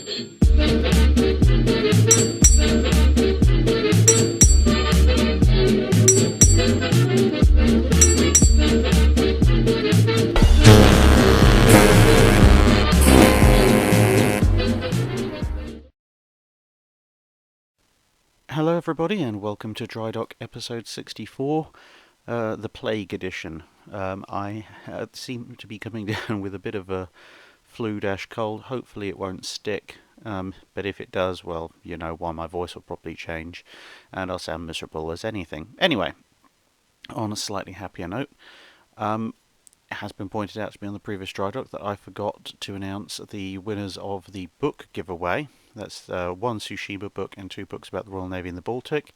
Hello everybody and welcome to Drydock episode 64, the Plague edition. I seem to be coming down with a bit of a flu-cold. Hopefully it won't stick, but if it does, well, you know why my voice will probably change and I'll sound miserable as anything. Anyway, on a slightly happier note, it has been pointed out to me on the previous Drydock that I forgot to announce the winners of the book giveaway. That's one Tsushima book and 2 books about the Royal Navy in the Baltic.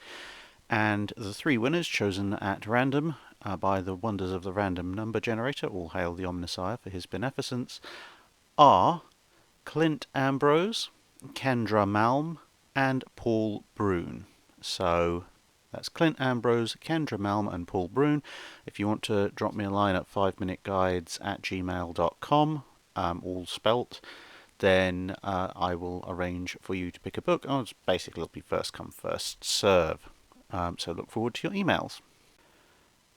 And the 3 winners chosen at random by the wonders of the random number generator, all hail the Omnissiah for his beneficence, are Clint Ambrose, Kendra Malm, and Paul Brune. So that's Clint Ambrose, Kendra Malm, and Paul Brune. If you want to drop me a line at 5minuteguides@gmail.com, all spelt, then I will arrange for you to pick a book. Basically it'll be first come, first serve. So look forward to your emails.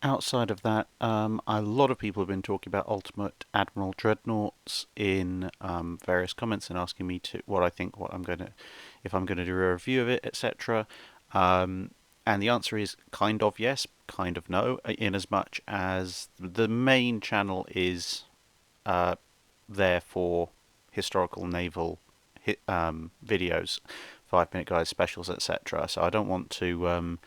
Outside of that, a lot of people have been talking about Ultimate Admiral Dreadnaughts in various comments and asking me what I think, if I'm going to do a review of it, etc. And the answer is kind of yes, kind of no, in as much as the main channel is there for historical naval videos, 5-minute guides, specials, etc. So I don't want to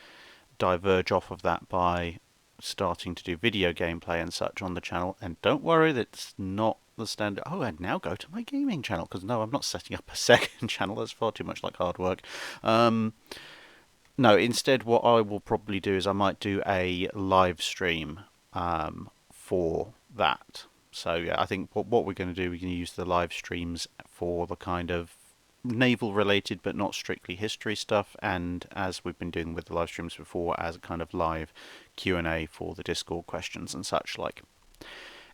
diverge off of that by starting to do video gameplay and such on the channel. And don't worry, that's not the standard. Oh, and now go to my gaming channel, because no, I'm not setting up a second channel. That's far too much like hard work. No, instead what I will probably do is I might do a live stream for that. So yeah, I think what we're going to do, we're going to use the live streams for the kind of naval related but not strictly history stuff, and as we've been doing with the live streams before, as a kind of live Q&A for the Discord questions and such like.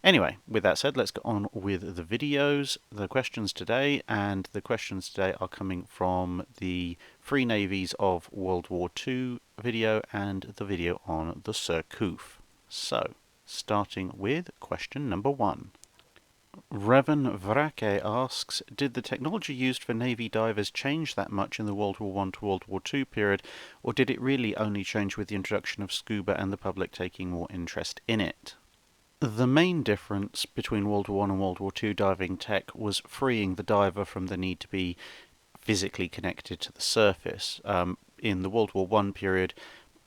Anyway, with that said, let's get on with the videos, the questions today, and the questions today are coming from the Free Navies of World War II video and the video on the Surcouf. So, starting with question number 1. Revan Vrake asks, did the technology used for Navy divers change that much in the World War I to World War II period, or did it really only change with the introduction of Scuba and the public taking more interest in it? The main difference between World War I and World War II diving tech was freeing the diver from the need to be physically connected to the surface. In the World War I period,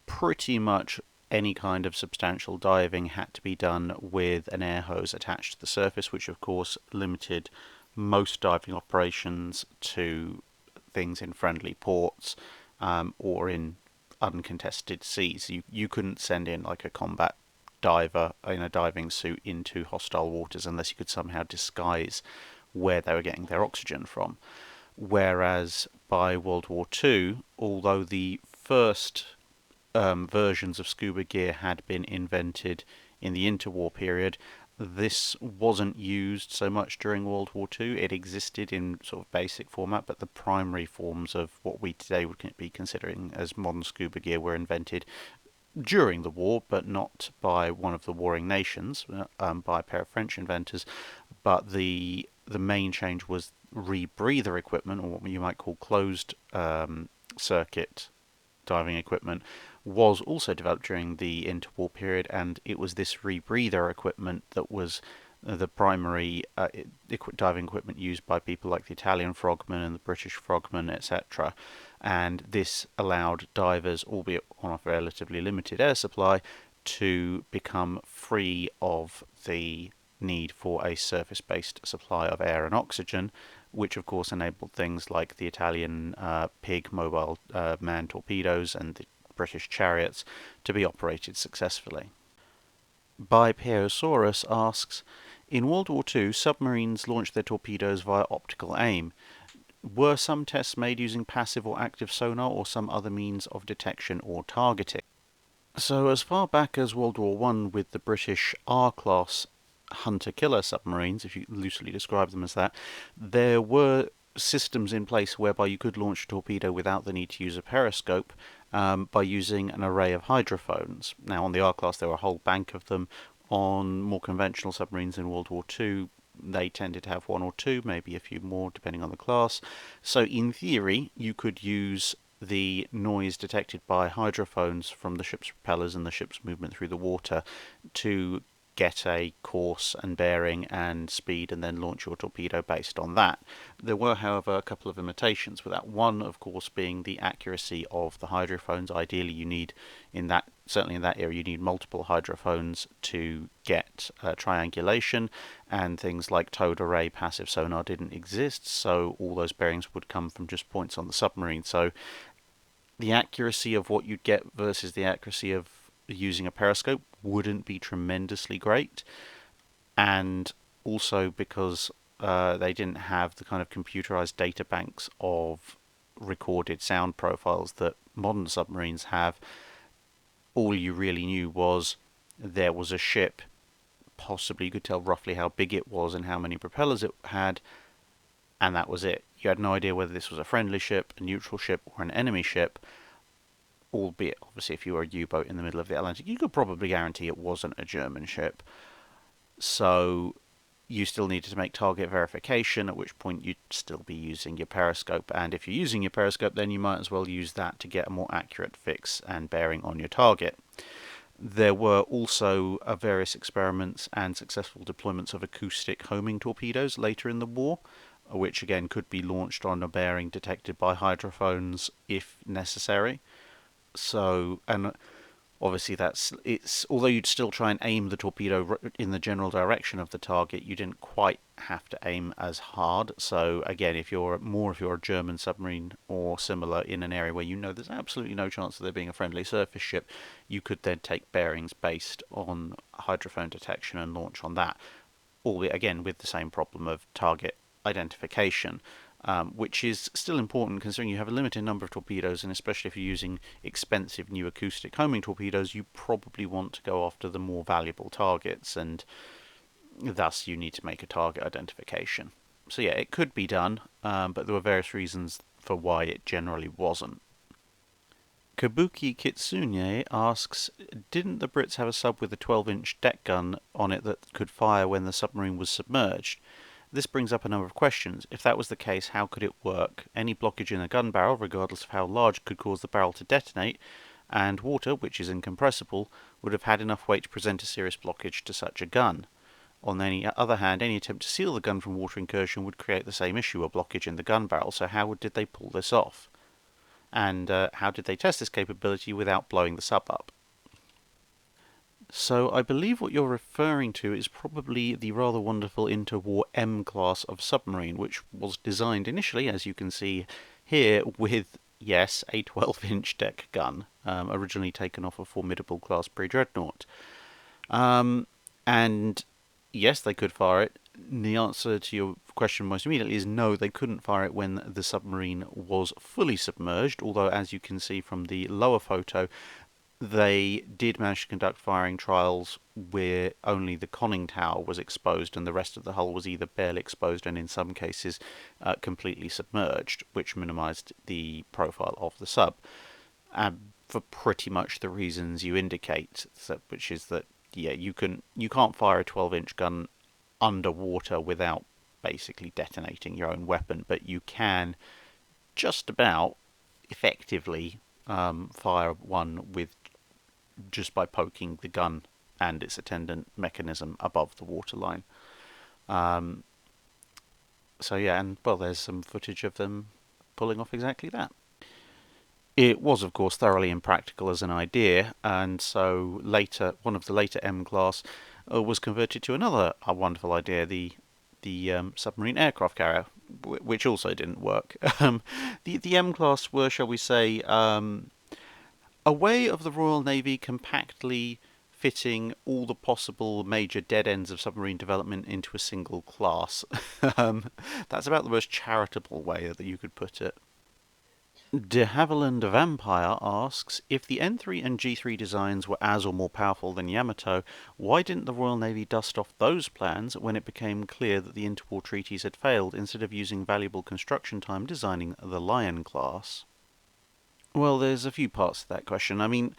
pretty much any kind of substantial diving had to be done with an air hose attached to the surface, which of course limited most diving operations to things in friendly ports or in uncontested seas. You couldn't send in like a combat diver in a diving suit into hostile waters unless you could somehow disguise where they were getting their oxygen from. Whereas by World War II, although the first versions of scuba gear had been invented in the interwar period, this wasn't used so much during World War II. It existed in sort of basic format, but the primary forms of what we today would be considering as modern scuba gear were invented during the war, but not by one of the warring nations, by a pair of French inventors. But the main change was rebreather equipment, or what you might call closed circuit diving equipment, was also developed during the interwar period, and it was this rebreather equipment that was the primary diving equipment used by people like the Italian frogmen and the British frogmen, etc. And this allowed divers, albeit on a relatively limited air supply, to become free of the need for a surface-based supply of air and oxygen, which of course enabled things like the Italian Pig mobile manned torpedoes and the British chariots to be operated successfully. Bipeosaurus asks, in World War II, submarines launched their torpedoes via optical aim. Were some tests made using passive or active sonar or some other means of detection or targeting? So as far back as World War I with the British R-class hunter-killer submarines, if you loosely describe them as that, there were systems in place whereby you could launch a torpedo without the need to use a periscope by using an array of hydrophones. Now, on the R-class, there were a whole bank of them. On more conventional submarines in World War II, they tended to have one or two, maybe a few more, depending on the class. So, in theory, you could use the noise detected by hydrophones from the ship's propellers and the ship's movement through the water to get a course and bearing and speed and then launch your torpedo based on that. There were, however, a couple of limitations with that. One, of course, being the accuracy of the hydrophones. Ideally, you need, certainly in that area, you need multiple hydrophones to get triangulation, and things like towed array passive sonar didn't exist, so all those bearings would come from just points on the submarine. So the accuracy of what you'd get versus the accuracy of using a periscope wouldn't be tremendously great, and also because they didn't have the kind of computerized data banks of recorded sound profiles that modern submarines have. All you really knew was there was a ship, possibly you could tell roughly how big it was and how many propellers it had, and that was it. You had no idea whether this was a friendly ship, a neutral ship, or an enemy ship. Albeit, obviously, if you were a U-boat in the middle of the Atlantic, you could probably guarantee it wasn't a German ship. So you still needed to make target verification, at which point you'd still be using your periscope. And if you're using your periscope, then you might as well use that to get a more accurate fix and bearing on your target. There were also various experiments and successful deployments of acoustic homing torpedoes later in the war, which again could be launched on a bearing detected by hydrophones if necessary. So, and obviously although you'd still try and aim the torpedo in the general direction of the target, you didn't quite have to aim as hard. So again, if you're a German submarine or similar in an area where you know there's absolutely no chance of there being a friendly surface ship, you could then take bearings based on hydrophone detection and launch on that, albeit again with the same problem of target identification. Which is still important considering you have a limited number of torpedoes, and especially if you're using expensive new acoustic homing torpedoes, you probably want to go after the more valuable targets, and thus you need to make a target identification. So yeah, it could be done, but there were various reasons for why it generally wasn't. Kabuki Kitsune asks, didn't the Brits have a sub with a 12-inch deck gun on it that could fire when the submarine was submerged? This brings up a number of questions. If that was the case, how could it work? Any blockage in a gun barrel, regardless of how large, could cause the barrel to detonate, and water, which is incompressible, would have had enough weight to present a serious blockage to such a gun. On the other hand, any attempt to seal the gun from water incursion would create the same issue, a blockage in the gun barrel, so how did they pull this off? And how did they test this capability without blowing the sub up? So I believe what you're referring to is probably the rather wonderful interwar M class of submarine, which was designed initially, as you can see here, with, yes, a 12-inch deck gun, originally taken off a formidable class pre-dreadnought. And yes, they could fire it. The answer to your question most immediately is no, they couldn't fire it when the submarine was fully submerged, although as you can see from the lower photo, they did manage to conduct firing trials where only the conning tower was exposed and the rest of the hull was either barely exposed and in some cases completely submerged, which minimised the profile of the sub. For pretty much the reasons you indicate, which is that you can't fire a 12-inch gun underwater without basically detonating your own weapon, but you can just about effectively fire one with just by poking the gun and its attendant mechanism above the waterline. So yeah, and well, there's some footage of them pulling off exactly that. It was, of course, thoroughly impractical as an idea, and so later, one of the later M class was converted to another wonderful idea, the submarine aircraft carrier, which also didn't work. The M class were, shall we say, a way of the Royal Navy compactly fitting all the possible major dead ends of submarine development into a single class. That's about the most charitable way that you could put it. De Havilland Vampire asks, if the N3 and G3 designs were as or more powerful than Yamato, why didn't the Royal Navy dust off those plans when it became clear that the interwar treaties had failed, instead of using valuable construction time designing the Lion class? Well, there's a few parts to that question. I mean,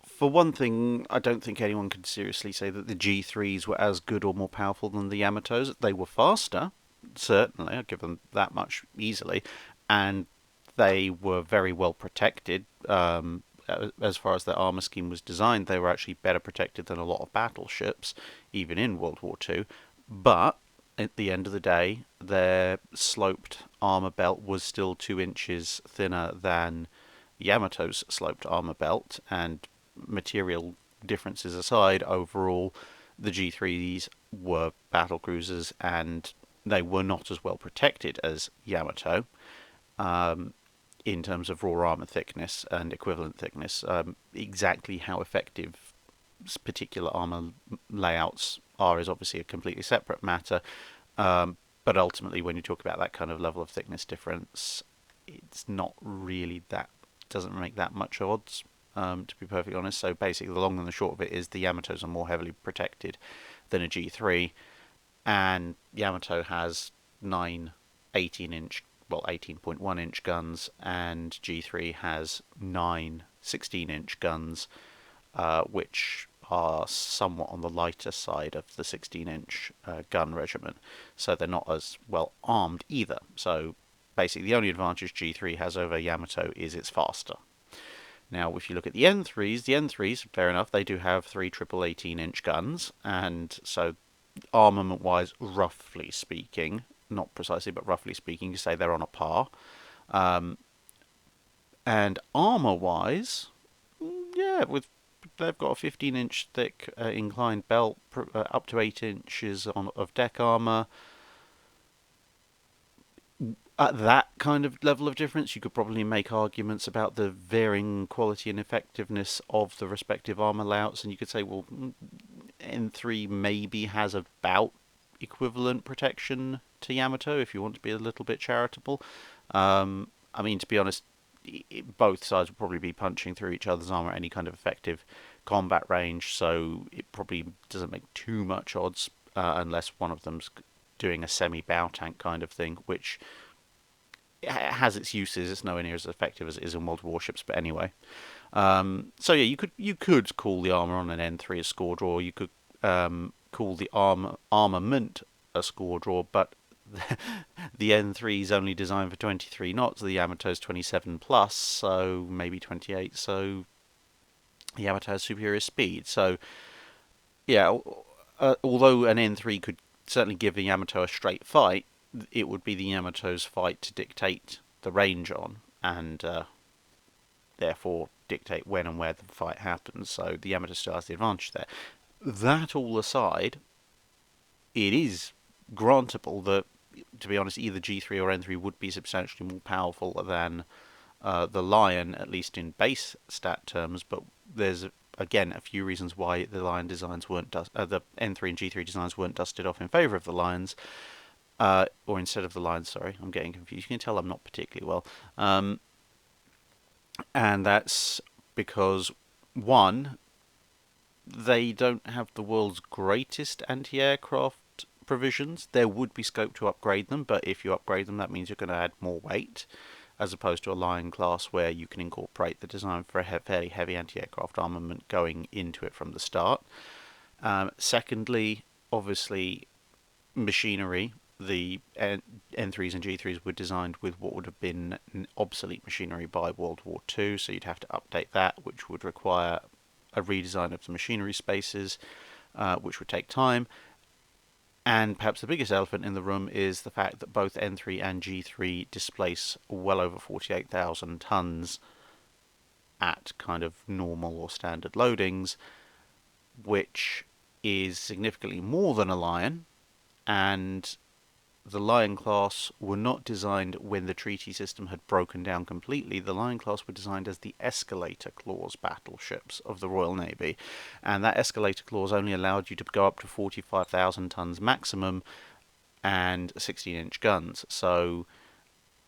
for one thing, I don't think anyone could seriously say that the G3s were as good or more powerful than the Yamatos. They were faster, certainly, I'll give them that much easily, and they were very well protected. As far as their armour scheme was designed, they were actually better protected than a lot of battleships, even in World War II. But at the end of the day, their sloped armour belt was still 2 inches thinner than Yamato's sloped armour belt, and material differences aside, overall, the G3s were battle cruisers and they were not as well protected as Yamato in terms of raw armour thickness and equivalent thickness. Exactly how effective particular armour layouts are is obviously a completely separate matter. But ultimately, when you talk about that kind of level of thickness difference, it's not really that, doesn't make that much odds, to be perfectly honest. So basically, the long and the short of it is the Yamatos are more heavily protected than a G3, and Yamato has 9 18-inch, well, 18.1-inch guns, and G3 has 9 16-inch guns, which are somewhat on the lighter side of the 16-inch gun regiment, so they're not as well armed either. So basically, the only advantage G3 has over Yamato is it's faster. Now, if you look at the N3s, fair enough, they do have 3 triple 18-inch guns, and so armament-wise, roughly speaking, not precisely, but roughly speaking, you say they're on a par. And armour-wise, yeah, with they've got a 15-inch thick inclined belt, up to 8 inches of deck armour. At that kind of level of difference, you could probably make arguments about the varying quality and effectiveness of the respective armour layouts, and you could say, well, N3 maybe has about equivalent protection to Yamato if you want to be a little bit charitable. I mean, to be honest, both sides will probably be punching through each other's armour at any kind of effective combat range, so it probably doesn't make too much odds unless one of them's doing a semi-bow tank kind of thing, which has its uses. It's nowhere near as effective as it is in World Warships, but anyway. So yeah, you could call the armour on an N3 a score draw. You could call the armament a score draw, but the N3 is only designed for 23 knots. The Yamato's 27 plus, so maybe 28. So Yamato has superior speed. So yeah, although an N3 could certainly give the Yamato a straight fight, it would be the Yamato's fight to dictate the range on, and therefore dictate when and where the fight happens. So the Yamato still has the advantage there. That all aside, it is grantable that, to be honest, either G3 or N3 would be substantially more powerful than the Lion, at least in base stat terms. But there's again a few reasons why the Lion designs weren't the N3 and G3 designs weren't dusted off in favour of the Lions. Or instead of the Lions, sorry, I'm getting confused. You can tell I'm not particularly well. And that's because, one, they don't have the world's greatest anti-aircraft provisions. There would be scope to upgrade them, but if you upgrade them, that means you're going to add more weight, as opposed to a Lion class where you can incorporate the design for a fairly heavy anti-aircraft armament going into it from the start. Secondly, obviously, machinery. The N3s and G3s were designed with what would have been obsolete machinery by World War II, so you'd have to update that, which would require a redesign of the machinery spaces, which would take time. And perhaps the biggest elephant in the room is the fact that both N3 and G3 displace well over 48,000 tons at kind of normal or standard loadings, which is significantly more than a Lion, and the Lion class were not designed when the treaty system had broken down completely. The Lion class were designed as the escalator clause battleships of the Royal Navy, and that escalator clause only allowed you to go up to 45,000 tons maximum and 16-inch guns. So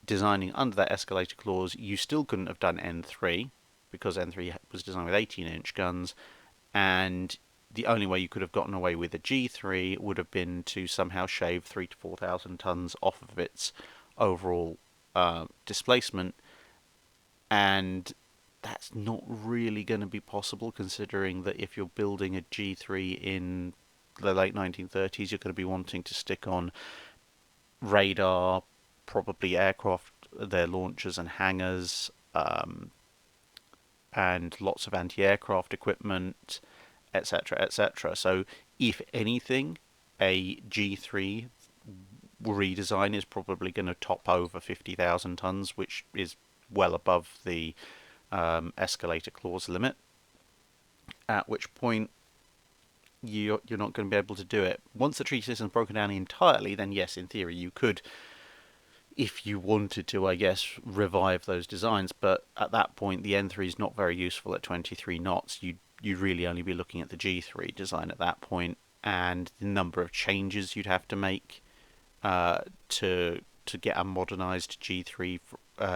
designing under that escalator clause, you still couldn't have done N3 because N3 was designed with 18-inch guns, and the only way you could have gotten away with a G3 would have been to somehow shave 3,000 to 4,000 tons off of its overall displacement, and that's not really going to be possible, considering that if you're building a G3 in the late 1930s, you're going to be wanting to stick on radar, probably aircraft, their launchers and hangars, and lots of anti-aircraft equipment, etc., etc. So, if anything, a G3 redesign is probably going to top over 50,000 tons, which is well above the escalator clause limit. At which point you're not going to be able to do it. Once the treaty system's broken down entirely, then yes, in theory you could, if you wanted to, I guess, revive those designs. But at that point, the N3 is not very useful at 23 knots. You'd really only be looking at the G3 design at that point, and the number of changes you'd have to make to get a modernized G3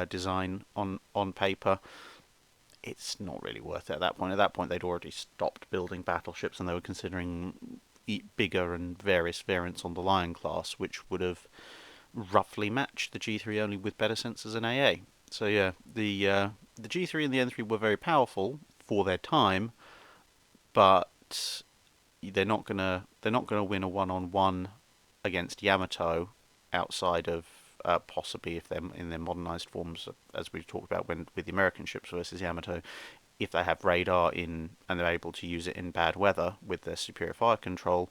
design on paper. It's not really worth it at that point. At that point, they'd already stopped building battleships, and they were considering bigger and various variants on the Lion class, which would have roughly matched the G3, only with better sensors and AA. So yeah, the G3 and the N3 were very powerful for their time, but they're not gonna win a one-on-one against Yamato outside of possibly if they're in their modernized forms, as we've talked about with the American ships versus Yamato, if they have radar in and they're able to use it in bad weather with their superior fire control,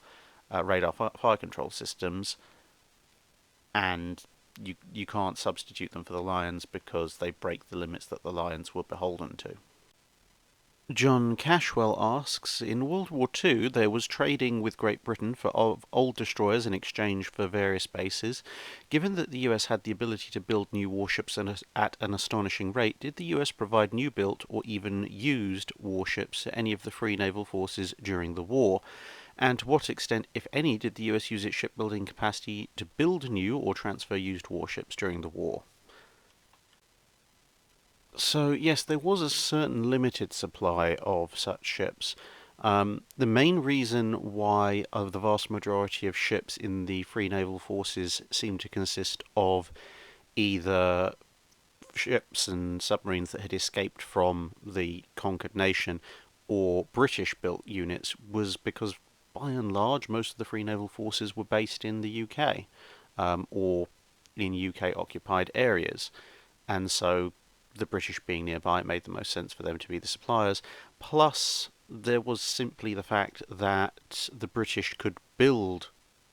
radar fire control systems, and you can't substitute them for the Lions because they break the limits that the Lions were beholden to. John Cashwell asks, in World War II there was trading with Great Britain for old destroyers in exchange for various bases. Given that the US had the ability to build new warships at an astonishing rate, did the US provide new built or even used warships to any of the free naval forces during the war? And to what extent, if any, did the US use its shipbuilding capacity to build new or transfer used warships during the war? So, yes, there was a certain limited supply of such ships. The main reason why the vast majority of ships in the Free Naval Forces seem to consist of either ships and submarines that had escaped from the conquered nation or British-built units was because, by and large, most of the Free Naval Forces were based in the UK, or in UK-occupied areas. And so the British being nearby, it made the most sense for them to be the suppliers. Plus, there was simply the fact that the British could build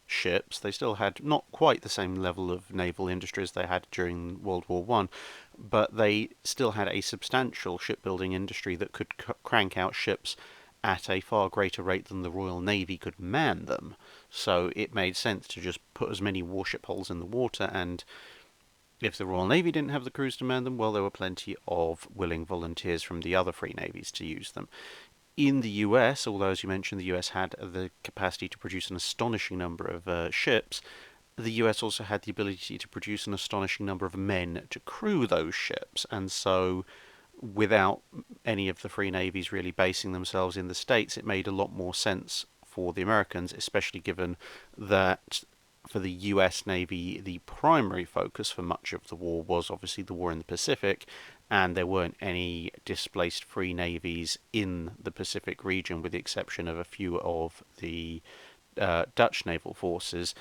ships. They still had not quite the same level of naval industry as they had during World War One, but they still had a substantial shipbuilding industry that could crank out ships at a far greater rate than the Royal Navy could man them. So it made sense to just put as many warship hulls in the water, and if the Royal Navy didn't have the crews to man them, well, there were plenty of willing volunteers from the other free navies to use them. In the US, although as you mentioned, the US had the capacity to produce an astonishing number of ships, the US also had the ability to produce an astonishing number of men to crew those ships, and so without any of the free navies really basing themselves in the States, it made a lot more sense for the Americans, especially given that for the US Navy, the primary focus for much of the war was obviously the war in the Pacific, and there weren't any displaced free navies in the Pacific region, with the exception of a few of the Dutch naval forces.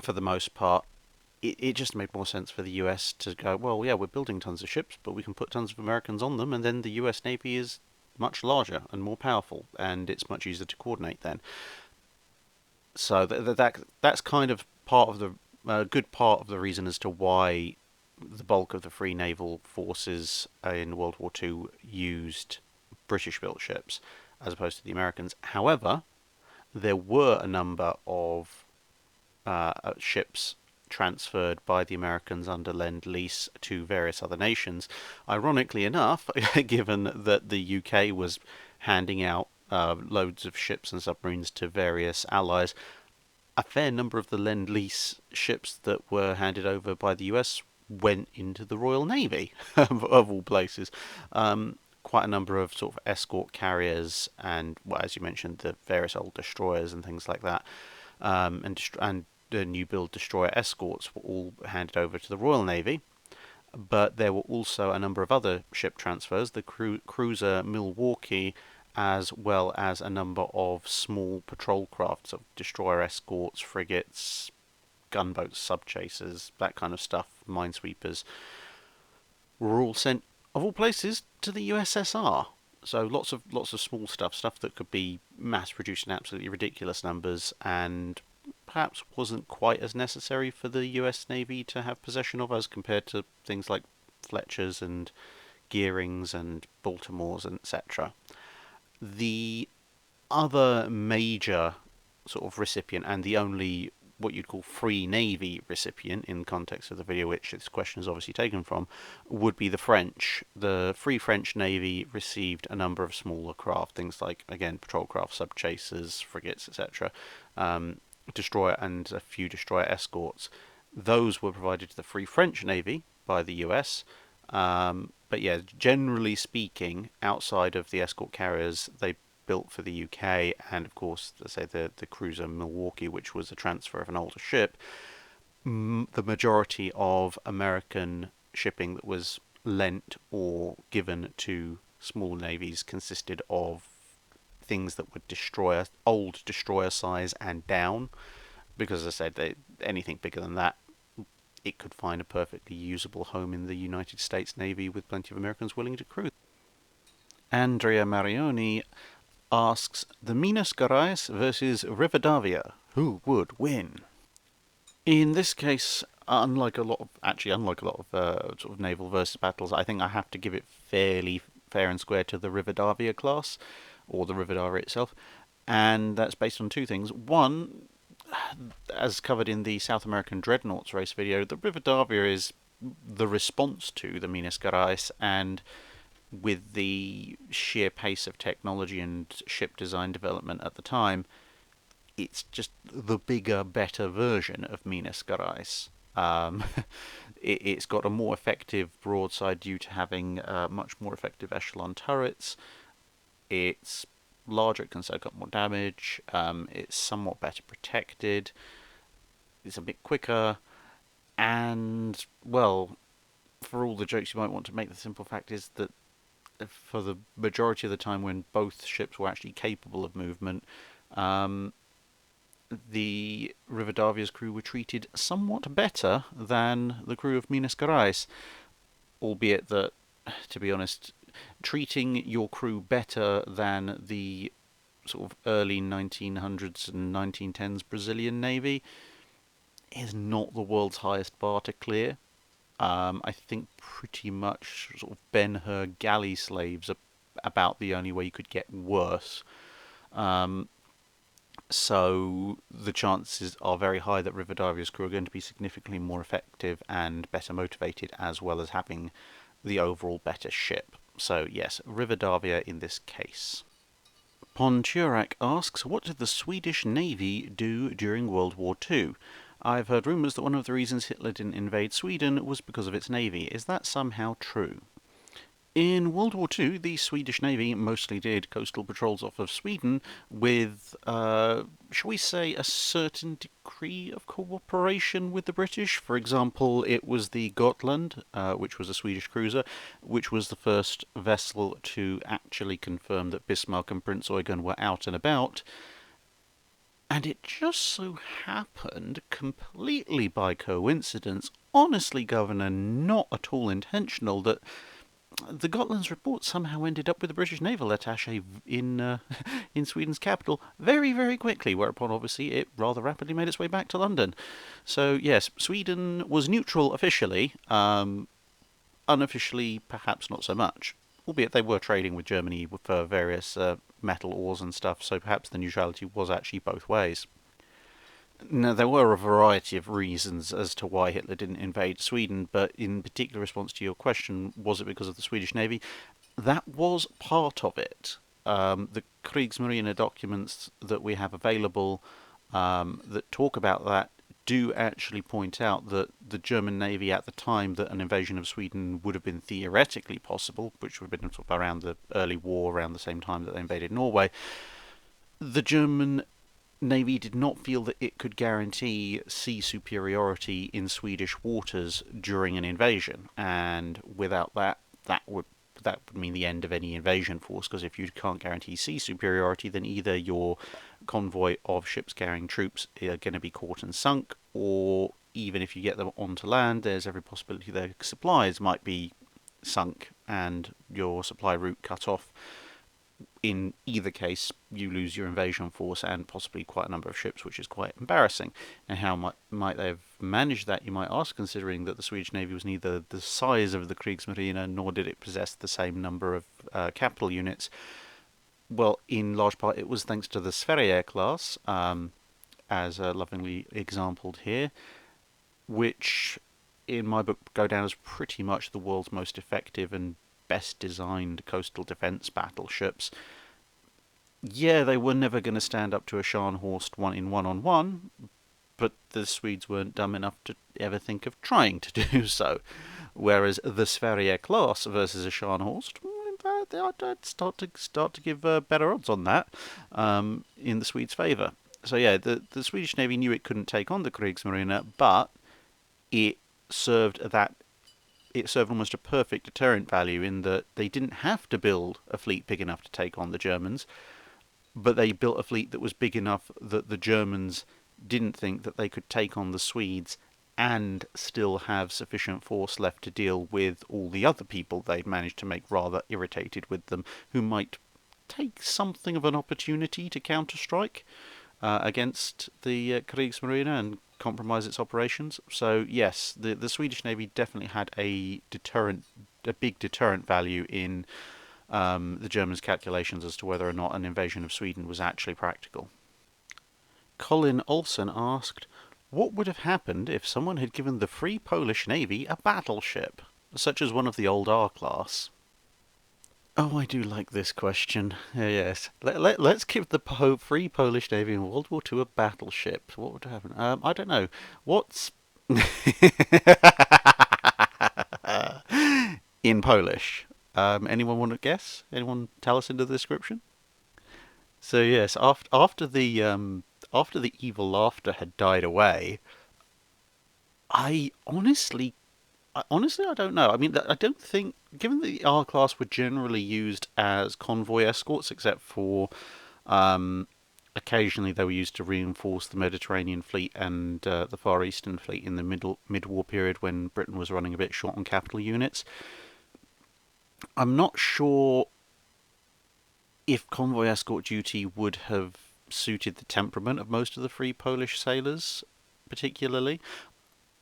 For the most part, it just made more sense for the US to go, well, yeah, we're building tons of ships, but we can put tons of Americans on them, and then the US Navy is much larger and more powerful, and it's much easier to coordinate then. So that's kind of part of the good part of the reason as to why the bulk of the free naval forces in World War II used British-built ships as opposed to the Americans. However, there were a number of ships transferred by the Americans under Lend-Lease to various other nations. Ironically enough, given that the UK was handing out loads of ships and submarines to various allies, a fair number of the Lend-Lease ships that were handed over by the US went into the Royal Navy, of all places. Quite a number of sort of escort carriers and, well, as you mentioned, the various old destroyers and things like that, and the new build destroyer escorts were all handed over to the Royal Navy. But there were also a number of other ship transfers, the cruiser Milwaukee, as well as a number of small patrol crafts, of destroyer escorts, frigates, gunboats, subchasers, that kind of stuff, minesweepers, were all sent, of all places, to the USSR. So lots of small stuff that could be mass produced in absolutely ridiculous numbers, and perhaps wasn't quite as necessary for the US Navy to have possession of as compared to things like Fletchers and Gearings and Baltimores and etc. The other major sort of recipient, and the only what you'd call free navy recipient in context of the video which this question is obviously taken from, would be the French. The Free French Navy received a number of smaller craft, things like, again, patrol craft, subchasers, frigates, etc., destroyer and a few destroyer escorts. Those were provided to the Free French Navy by the US. But yeah, generally speaking, outside of the escort carriers, they built for the UK, and of course, let's say the cruiser Milwaukee, which was a transfer of an older ship. The majority of American shipping that was lent or given to small navies consisted of things that would destroy old destroyer size and down, because as I said, anything bigger than that, it could find a perfectly usable home in the United States Navy with plenty of Americans willing to crew. Andrea Marioni asks, the Minas Geares versus Rivadavia, who would win? In this case, unlike a lot of sort of naval versus battles, I think I have to give it fairly fair and square to the Rivadavia class, or the Rivadavia itself, and that's based on two things. One, as covered in the South American Dreadnoughts race video, the Rivadavia is the response to the Minas Geares, and with the sheer pace of technology and ship design development at the time, it's just the bigger, better version of Minas Geares. It's got a more effective broadside due to having much more effective echelon turrets. It's larger, it can soak up more damage. It's somewhat better protected. It's a bit quicker. And, well, for all the jokes you might want to make, the simple fact is that for the majority of the time when both ships were actually capable of movement, the Rivadavia's crew were treated somewhat better than the crew of Minas Geares, albeit that, to be honest, treating your crew better than the sort of early 1900s and 1910s Brazilian Navy is not the world's highest bar to clear. I think pretty much sort of Ben-Hur galley slaves are about the only way you could get worse. So the chances are very high that Rivadavia's crew are going to be significantly more effective and better motivated, as well as having the overall better ship. So yes, Rivadavia in this case. Ponturak asks, what did the Swedish Navy do during World War II? I've heard rumours that one of the reasons Hitler didn't invade Sweden was because of its navy. Is that somehow true? In World War II, the Swedish Navy mostly did coastal patrols off of Sweden with, shall we say, a certain degree of cooperation with the British. For example, it was the Gotland, which was a Swedish cruiser, which was the first vessel to actually confirm that Bismarck and Prince Eugen were out and about. And it just so happened, completely by coincidence, honestly, Governor, not at all intentional, that the Gotland's report somehow ended up with the British naval attaché in in Sweden's capital very, very quickly, whereupon obviously it rather rapidly made its way back to London. So yes, Sweden was neutral officially, unofficially perhaps not so much, albeit they were trading with Germany for various metal ores and stuff, so perhaps the neutrality was actually both ways. Now, there were a variety of reasons as to why Hitler didn't invade Sweden, but in particular response to your question, was it because of the Swedish Navy? That was part of it. The Kriegsmarine documents that we have available that talk about that do actually point out that the German Navy at the time that an invasion of Sweden would have been theoretically possible, which would have been sort of around the early war, around the same time that they invaded Norway, the German Navy did not feel that it could guarantee sea superiority in Swedish waters during an invasion, and without that, that would mean the end of any invasion force, because if you can't guarantee sea superiority, then either your convoy of ships carrying troops are going to be caught and sunk, or even if you get them onto land, there's every possibility their supplies might be sunk and your supply route cut off. In either case, you lose your invasion force and possibly quite a number of ships, which is quite embarrassing. And how might they have managed that, you might ask, considering that the Swedish Navy was neither the size of the Kriegsmarine nor did it possess the same number of capital units. Well, in large part, it was thanks to the Sverige class, as lovingly exampled here, which in my book go down as pretty much the world's most effective and best designed coastal defence battleships. Yeah, they were never going to stand up to a Scharnhorst one-on-one, but the Swedes weren't dumb enough to ever think of trying to do so. Whereas the Sverige class versus a Scharnhorst, I'd start to give better odds on that in the Swedes' favour. So yeah, the Swedish Navy knew it couldn't take on the Kriegsmarine, but it served almost a perfect deterrent value in that they didn't have to build a fleet big enough to take on the Germans, but they built a fleet that was big enough that the Germans didn't think that they could take on the Swedes and still have sufficient force left to deal with all the other people they'd managed to make rather irritated with them, who might take something of an opportunity to counterstrike against the Kriegsmarine and compromise its operations. So yes, the Swedish Navy definitely had a big deterrent value in the Germans' calculations as to whether or not an invasion of Sweden was actually practical. Colin Olsen asked, what would have happened if someone had given the Free Polish Navy a battleship, such as one of the old R-class? Oh, I do like this question. Yes. Let's give the Free Polish Navy in World War II a battleship. What would happen? I don't know. What's... in Polish? Anyone want to guess? Anyone tell us into the description? So yes, after the evil laughter had died away, I honestly I don't know. I mean, I don't think, given that the R class were generally used as convoy escorts, except for occasionally they were used to reinforce the Mediterranean fleet and the Far Eastern fleet in the mid-war period when Britain was running a bit short on capital units. I'm not sure if convoy escort duty would have suited the temperament of most of the Free Polish sailors, particularly.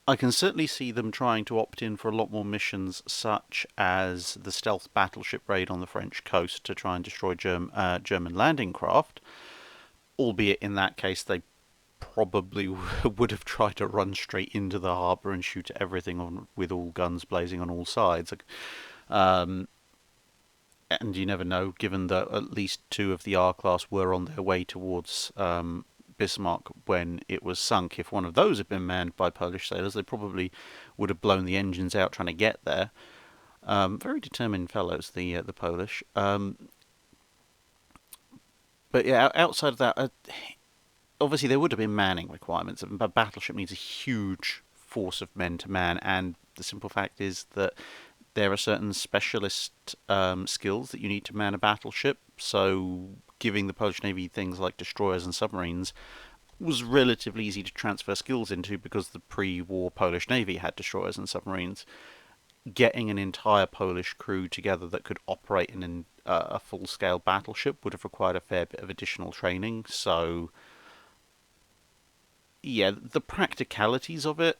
I can certainly see them trying to opt in for a lot more missions, such as the stealth battleship raid on the French coast to try and destroy German landing craft, albeit in that case they probably would have tried to run straight into the harbour and shoot everything on with all guns blazing on all sides. And you never know, given that at least two of the R-class were on their way towards Bismarck when it was sunk. If one of those had been manned by Polish sailors, they probably would have blown the engines out trying to get there. Very determined fellows, the Polish. But yeah, outside of that, obviously there would have been manning requirements. A battleship needs a huge force of men to man, and the simple fact is that there are certain specialist skills that you need to man a battleship, so giving the Polish Navy things like destroyers and submarines was relatively easy to transfer skills into because the pre-war Polish Navy had destroyers and submarines. Getting an entire Polish crew together that could operate in a full-scale battleship would have required a fair bit of additional training, so yeah, the practicalities of it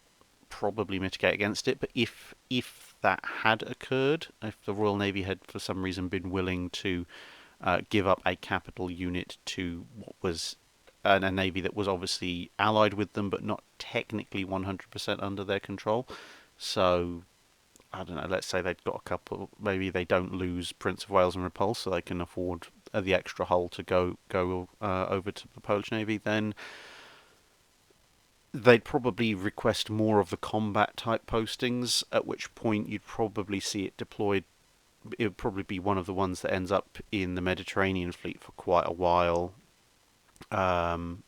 probably mitigate against it, but if that had occurred, if the Royal Navy had for some reason been willing to give up a capital unit to what was a navy that was obviously allied with them but not technically 100% under their control, so I don't know, let's say they've got a couple, maybe they don't lose Prince of Wales and Repulse so they can afford the extra hull to go over to the Polish Navy, then they'd probably request more of the combat type postings, at which point you'd probably see it deployed. It would probably be one of the ones that ends up in the Mediterranean fleet for quite a while. Um,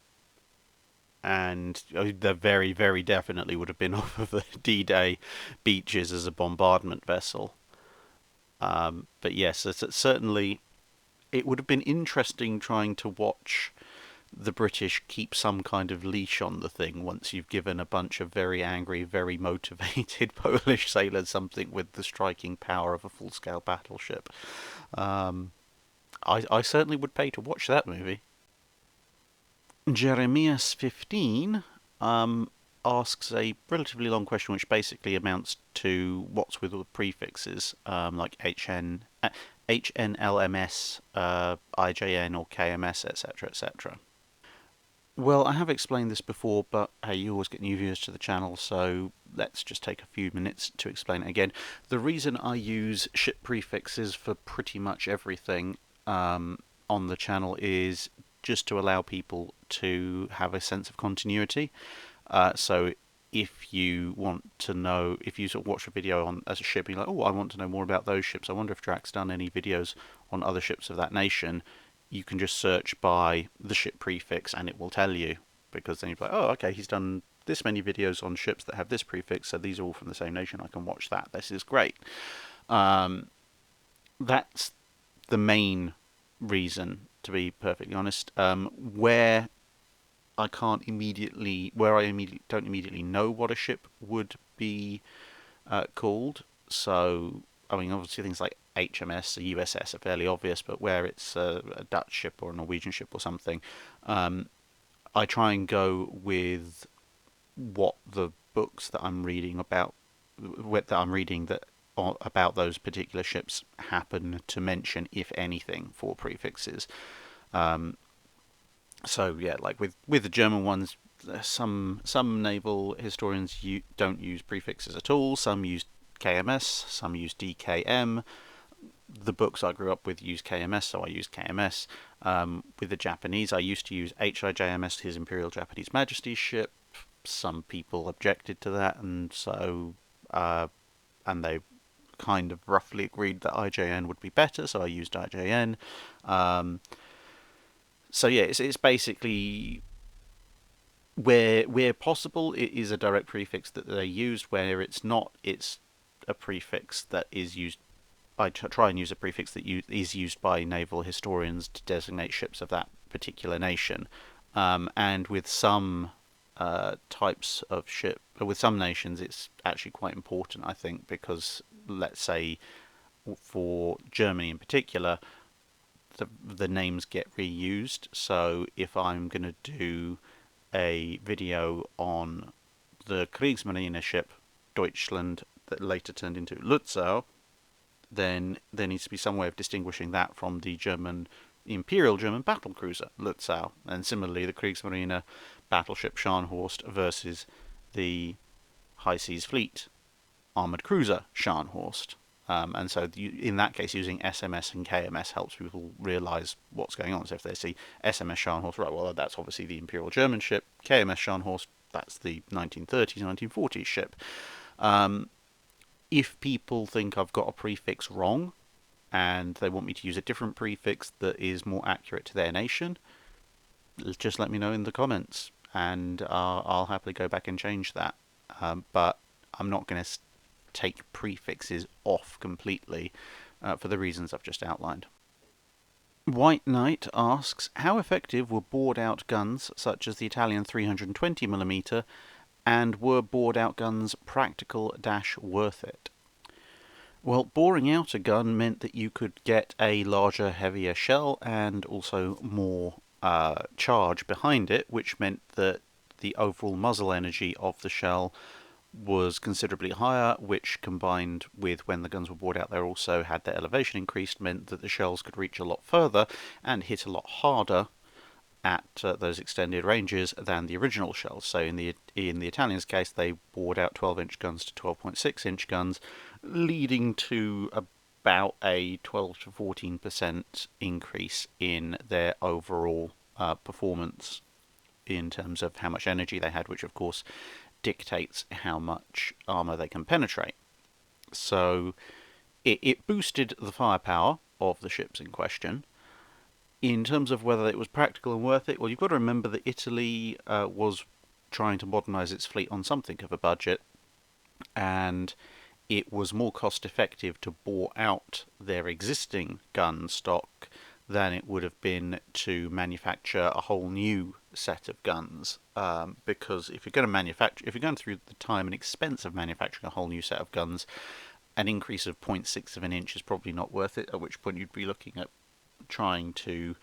and there very, very definitely would have been off of the D-Day beaches as a bombardment vessel. But yes, certainly it would have been interesting trying to watch the British keep some kind of leash on the thing once you've given a bunch of very angry, very motivated Polish sailors something with the striking power of a full-scale battleship. Um, I certainly would pay to watch that movie. Jeremias 15 asks a relatively long question, which basically amounts to what's with all the prefixes, like HNLMS, IJN, or KMS, etc., etc. Well, I have explained this before, but hey, you always get new viewers to the channel, so let's just take a few minutes to explain it again. The reason I use ship prefixes for pretty much everything on the channel is just to allow people to have a sense of continuity. So if you want to know, if you sort of watch a video on as a ship, and you're like, oh, I want to know more about those ships. I wonder if Drac's done any videos on other ships of that nation. You can just search by the ship prefix and it will tell you, because then you're like, oh, okay, he's done this many videos on ships that have this prefix, so these are all from the same nation. I can watch that. This is great. That's the main reason, to be perfectly honest. Where I can't immediately, where I don't immediately know what a ship would be called. So, I mean, obviously things like HMS, a USS are fairly obvious, but where it's a Dutch ship or a Norwegian ship or something, I try and go with what the books that I'm reading about, that about those particular ships happen to mention, if anything, for prefixes. Um, so yeah, like with the German ones, some naval historians don't use prefixes at all. Some use KMS, some use DKM. The books I grew up with use KMS, so I use KMS. With the Japanese, I used to use HIJMS, His Imperial Japanese Majesty's ship. Some people objected to that, and so and they kind of roughly agreed that IJN would be better, so I used IJN. So yeah, it's basically where possible, it is a direct prefix that they used. Where it's not, it's a prefix that is used. I try and use a prefix that is used by naval historians to designate ships of that particular nation. And with some types of ship, with some nations, it's actually quite important, I think, because let's say for Germany in particular, the names get reused. So if I'm going to do a video on the Kriegsmarine ship Deutschland that later turned into Lützow, then there needs to be some way of distinguishing that from the Imperial German battlecruiser Lützow, and similarly the Kriegsmarine battleship Scharnhorst versus the High Seas Fleet armoured cruiser Scharnhorst. And so in that case, using SMS and KMS helps people realise what's going on. So if they see SMS Scharnhorst, right, well, that's obviously the Imperial German ship. KMS Scharnhorst, that's the 1930s, 1940s ship. If people think I've got a prefix wrong and they want me to use a different prefix that is more accurate to their nation, just let me know in the comments, and I'll happily go back and change that. But I'm not going to take prefixes off completely for the reasons I've just outlined. White Knight asks, how effective were bored-out guns such as the Italian 320mm, and were bored-out guns practical-worth it? Well, boring out a gun meant that you could get a larger, heavier shell and also more charge behind it, which meant that the overall muzzle energy of the shell was considerably higher, which combined with when the guns were bored out, they also had their elevation increased, meant that the shells could reach a lot further and hit a lot harder at those extended ranges than the original shells. So in the Italians' case, they bored out 12-inch guns to 12.6-inch guns, leading to about a 12 to 14% increase in their overall performance in terms of how much energy they had, which of course dictates how much armour they can penetrate. So it boosted the firepower of the ships in question. In terms of whether it was practical and worth it, well, you've got to remember that Italy was trying to modernise its fleet on something of a budget, and it was more cost effective to bore out their existing gun stock than it would have been to manufacture a whole new set of guns. Because if you're going through the time and expense of manufacturing a whole new set of guns, an increase of 0.6 of an inch is probably not worth it. At which point you'd be looking at trying to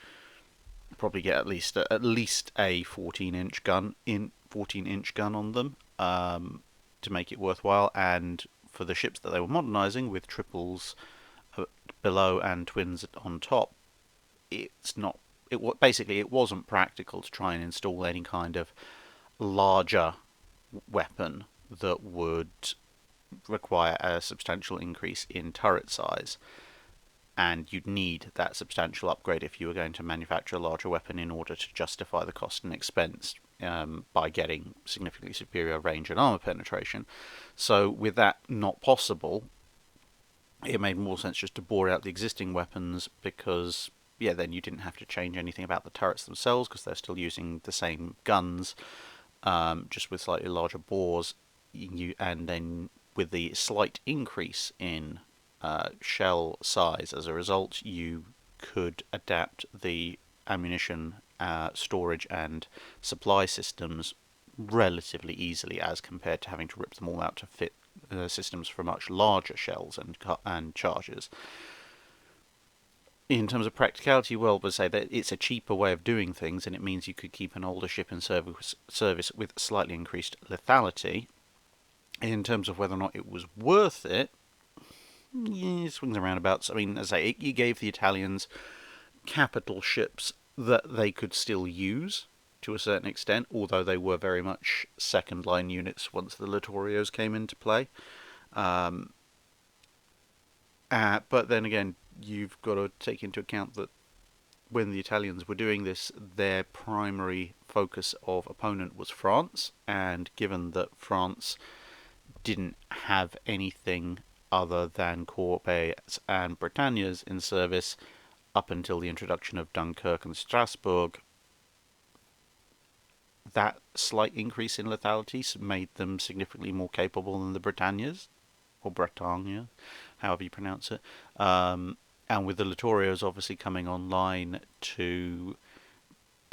probably get at least a 14-inch gun on them to make it worthwhile. And for the ships that they were modernising with triples below and twins on top, it wasn't practical to try and install any kind of larger weapon that would require a substantial increase in turret size. And you'd need that substantial upgrade if you were going to manufacture a larger weapon in order to justify the cost and expense by getting significantly superior range and armour penetration. So with that not possible, it made more sense just to bore out the existing weapons, because then you didn't have to change anything about the turrets themselves, because they're still using the same guns, just with slightly larger bores. And then with the slight increase in shell size as a result, you could adapt the ammunition storage and supply systems relatively easily, as compared to having to rip them all out to fit systems for much larger shells and charges. In terms of practicality, well, we'll say that it's a cheaper way of doing things, and it means you could keep an older ship in service with slightly increased lethality. In terms of whether or not it was worth it, swings and roundabouts. I mean, as I say, it gave the Italians capital ships that they could still use to a certain extent, although they were very much second-line units once the Littorios came into play. But then again, you've got to take into account that when the Italians were doing this, their primary focus of opponent was France, and given that France didn't have anything other than Corbett's and Britannia's in service up until the introduction of Dunkirk and Strasbourg, that slight increase in lethality made them significantly more capable than the Britannias, or Bretagne, however you pronounce it. And with the Littorios obviously coming online to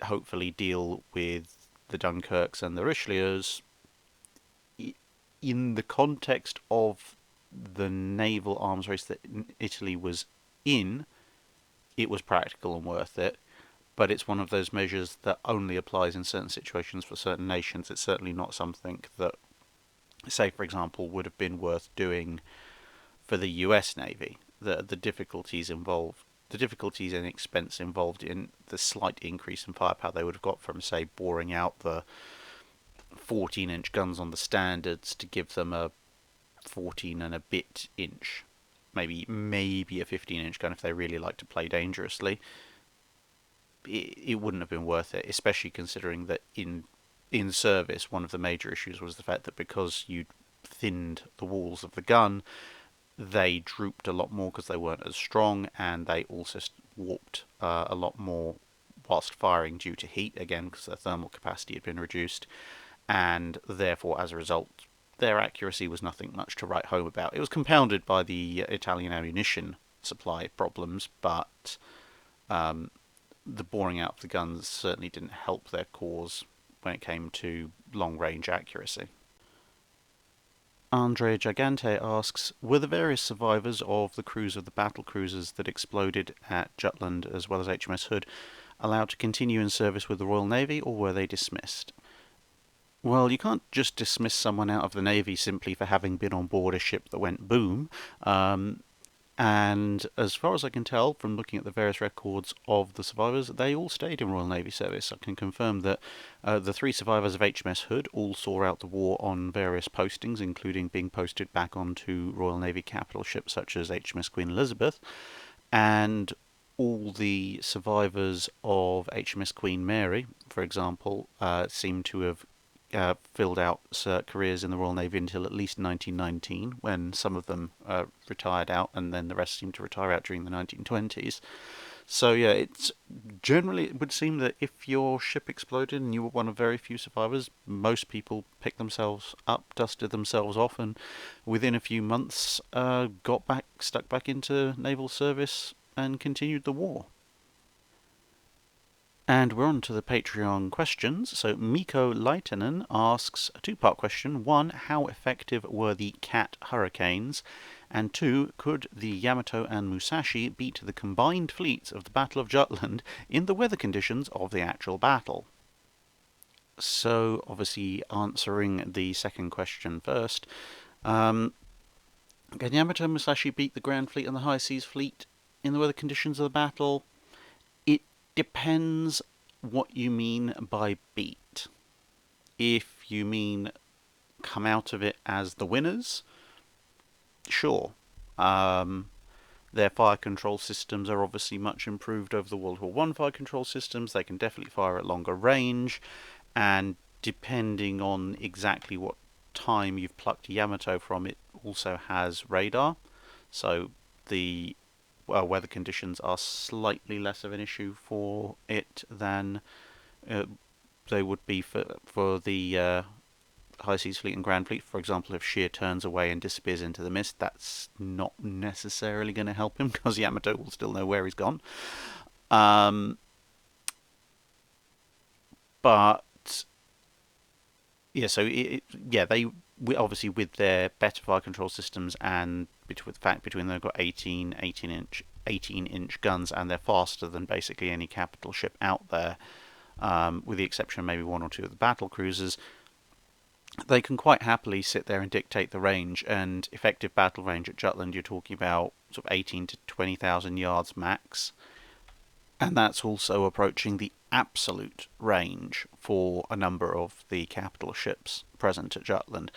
hopefully deal with the Dunkirks and the Richelieus, in the context of the naval arms race that Italy was in, it was practical and worth it. But it's one of those measures that only applies in certain situations for certain nations. It's certainly not something that, say, for example, would have been worth doing for the US Navy. The difficulties and expense involved in the slight increase in firepower they would have got from, say, boring out the 14-inch guns on the standards to give them a 14 and a bit inch, maybe a 15-inch gun if they really like to play dangerously. It wouldn't have been worth it, especially considering that in service, one of the major issues was the fact that because you'd thinned the walls of the gun, they drooped a lot more because they weren't as strong, and they also warped a lot more whilst firing due to heat, again because their thermal capacity had been reduced, and therefore as a result their accuracy was nothing much to write home about. It was compounded by the Italian ammunition supply problems, but the boring out of the guns certainly didn't help their cause when it came to long-range accuracy. Andre Gigante asks, were the various survivors of the crews of the battle cruisers that exploded at Jutland, as well as HMS Hood, allowed to continue in service with the Royal Navy, or were they dismissed? Well, you can't just dismiss someone out of the Navy simply for having been on board a ship that went boom. And as far as I can tell from looking at the various records of the survivors, they all stayed in Royal Navy service. I can confirm that the 3 survivors of HMS Hood all saw out the war on various postings, including being posted back onto Royal Navy capital ships such as HMS Queen Elizabeth, and all the survivors of HMS Queen Mary, for example, seem to have filled out careers in the Royal Navy until at least 1919, when some of them retired out, and then the rest seemed to retire out during the 1920s. So yeah, it's generally, it would seem that if your ship exploded and you were one of very few survivors, most people picked themselves up, dusted themselves off, and within a few months got back, stuck back into naval service and continued the war. And we're on to the Patreon questions. So Mikko Leitinen asks a two-part question. One, how effective were the Cat hurricanes? And two, could the Yamato and Musashi beat the combined fleets of the Battle of Jutland in the weather conditions of the actual battle? So, obviously, answering the second question first. Can Yamato and Musashi beat the Grand Fleet and the High Seas Fleet in the weather conditions of the battle? It depends what you mean by beat. If you mean come out of it as the winners, sure. Their fire control systems are obviously much improved over the World War One fire control systems. They can definitely fire at longer range, and depending on exactly what time you've plucked Yamato from, it also has radar. So the weather conditions are slightly less of an issue for it than they would be for the High Seas Fleet and Grand Fleet. For example, if Shear turns away and disappears into the mist, that's not necessarily going to help him, because Yamato will still know where he's gone. But yeah, so they obviously, with their better fire control systems, and with the fact between them they've got 18-inch guns, and they're faster than basically any capital ship out there, with the exception of maybe one or two of the battle cruisers, they can quite happily sit there and dictate the range. And effective battle range at Jutland, you're talking about sort of 18 to 20,000 yards max, and that's also approaching the absolute range for a number of the capital ships present at Jutland.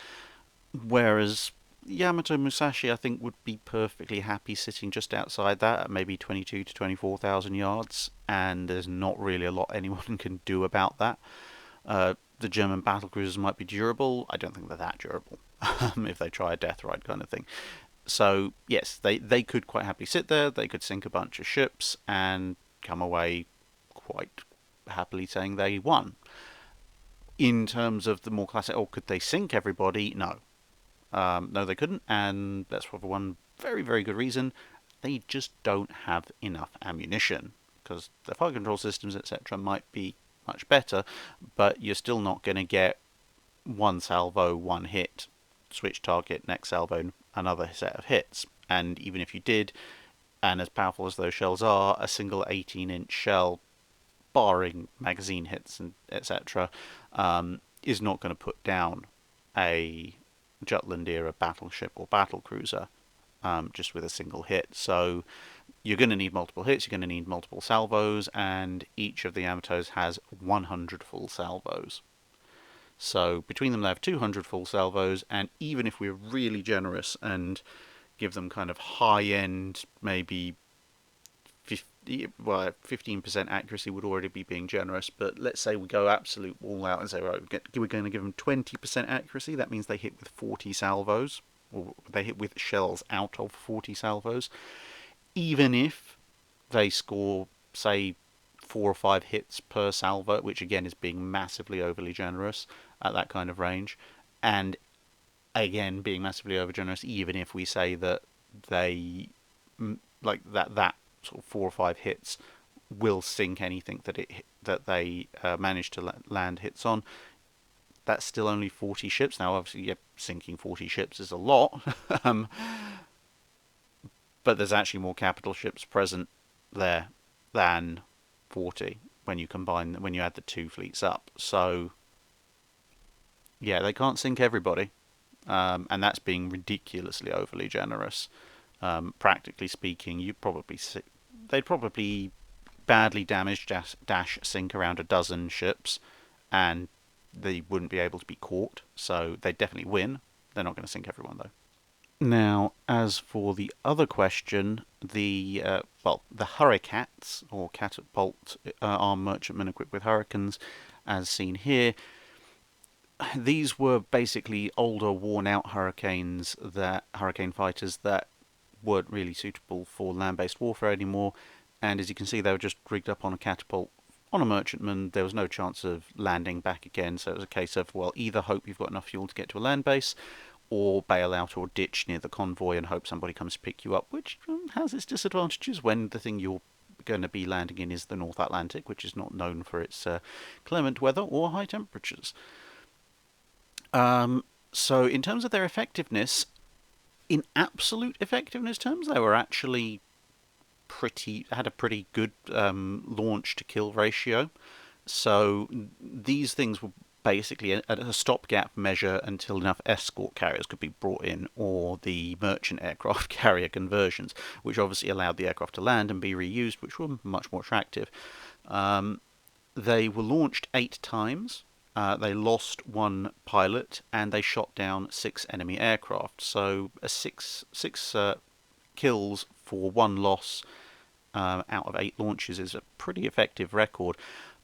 Whereas Yamato Musashi, I think, would be perfectly happy sitting just outside that at maybe 22 to 24,000 yards, and there's not really a lot anyone can do about that. The German battle cruisers might be durable. I don't think they're that durable if they try a death ride kind of thing. So yes, they could quite happily sit there. They could sink a bunch of ships and come away quite happily saying they won. In terms of the more classic, could they sink everybody? No. No, they couldn't, and that's for one very, very good reason. They just don't have enough ammunition, because the fire control systems, etc., might be much better, but you're still not going to get one salvo, one hit, switch target, next salvo, another set of hits. And even if you did, and as powerful as those shells are, a single 18-inch shell, barring magazine hits and etc., is not going to put down a Jutland era battleship or battle cruiser just with a single hit. So you're going to need multiple hits, you're going to need multiple salvos, and each of the Yamatos has 100 full salvos. So between them they have 200 full salvos, and even if we're really generous and give them kind of high-end, maybe 15% accuracy would already be being generous, but let's say we go absolute all out and say, right, we're going to give them 20% accuracy. That means they hit with 40 salvos, or they hit with shells out of 40 salvos. Even if they score, say, 4 or 5 hits per salvo, which again is being massively overly generous at that kind of range, and again being massively over generous, even if we say that they like that sort of 4 or 5 hits will sink anything that they manage to land hits on, that's still only 40 ships. Now, obviously, sinking 40 ships is a lot, but there's actually more capital ships present there than 40 when you add the two fleets up. So, yeah, they can't sink everybody, and that's being ridiculously overly generous. Practically speaking, they'd probably badly damaged dash sink around a dozen ships, and they wouldn't be able to be caught. So they'd definitely win. They're not going to sink everyone, though. Now, as for the other question, the Hurricats, or catapult armed merchantmen equipped with hurricanes, as seen here, these were basically older, worn-out hurricane fighters that weren't really suitable for land-based warfare anymore. And as you can see, they were just rigged up on a catapult on a merchantman. There was no chance of landing back again, so it was a case of, well, either hope you've got enough fuel to get to a land base, or bail out or ditch near the convoy and hope somebody comes to pick you up, which has its disadvantages when the thing you're going to be landing in is the North Atlantic, which is not known for its clement weather or high temperatures. So in terms of their effectiveness, in absolute effectiveness terms, they were actually had a pretty good launch to kill ratio. So these things were basically a stopgap measure until enough escort carriers could be brought in, or the merchant aircraft carrier conversions, which obviously allowed the aircraft to land and be reused, which were much more attractive. They were launched 8 times. They lost 1 pilot, and they shot down 6 enemy aircraft. So six kills for 1 loss out of 8 launches is a pretty effective record.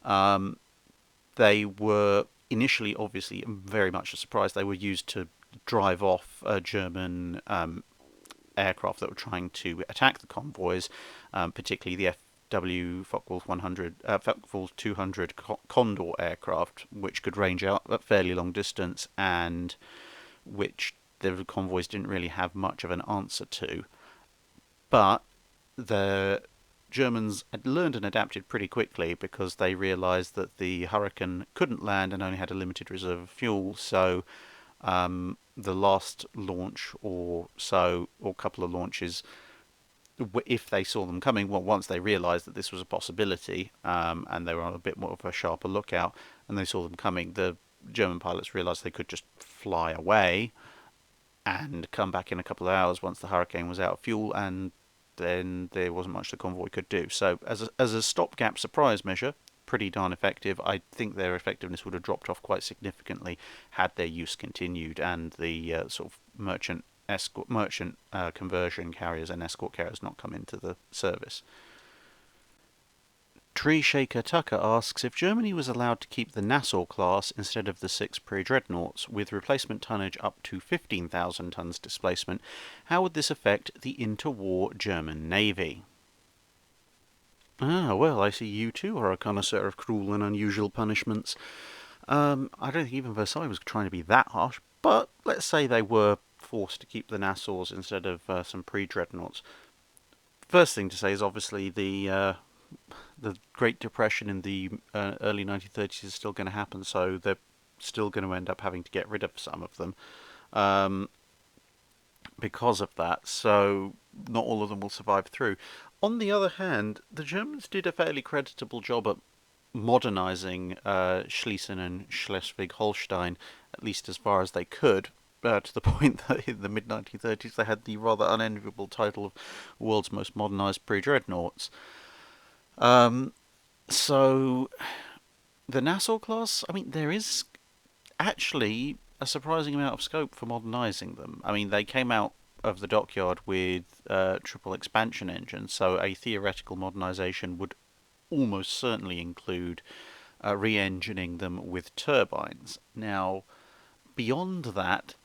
They were initially, obviously, very much a surprise. They were used to drive off German aircraft that were trying to attack the convoys, particularly the Focke-Wulf 200 Condor aircraft, which could range out at fairly long distance and which the convoys didn't really have much of an answer to. But the Germans had learned and adapted pretty quickly because they realised that the Hurricane couldn't land and only had a limited reserve of fuel. So the last launch or couple of launches, if they saw them coming, well, once they realised that this was a possibility and they were on a bit more of a sharper lookout and they saw them coming, the German pilots realised they could just fly away and come back in a couple of hours once the Hurricane was out of fuel, and then there wasn't much the convoy could do. So as a stopgap surprise measure, pretty darn effective. I think their effectiveness would have dropped off quite significantly had their use continued and the sort of merchant conversion carriers and escort carriers not come into the service. Tree Shaker Tucker asks, if Germany was allowed to keep the Nassau class instead of the 6 pre-dreadnaughts with replacement tonnage up to 15,000 tons displacement, how would this affect the interwar German Navy? Ah, well, I see you too are a connoisseur of cruel and unusual punishments. I don't think even Versailles was trying to be that harsh, but let's say they were forced to keep the Nassaus instead of some pre-dreadnaughts. First thing to say is obviously the Great Depression in the early 1930s is still going to happen, so they're still going to end up having to get rid of some of them because of that, so not all of them will survive through. On the other hand, the Germans did a fairly creditable job at modernising Schlesien and Schleswig-Holstein, at least as far as they could, to the point that in the mid-1930s they had the rather unenviable title of world's most modernised pre-dreadnaughts. So the Nassau class, I mean, there is actually a surprising amount of scope for modernising them. I mean, they came out of the dockyard with triple expansion engines, so a theoretical modernisation would almost certainly include re-engineering them with turbines. Now, beyond that,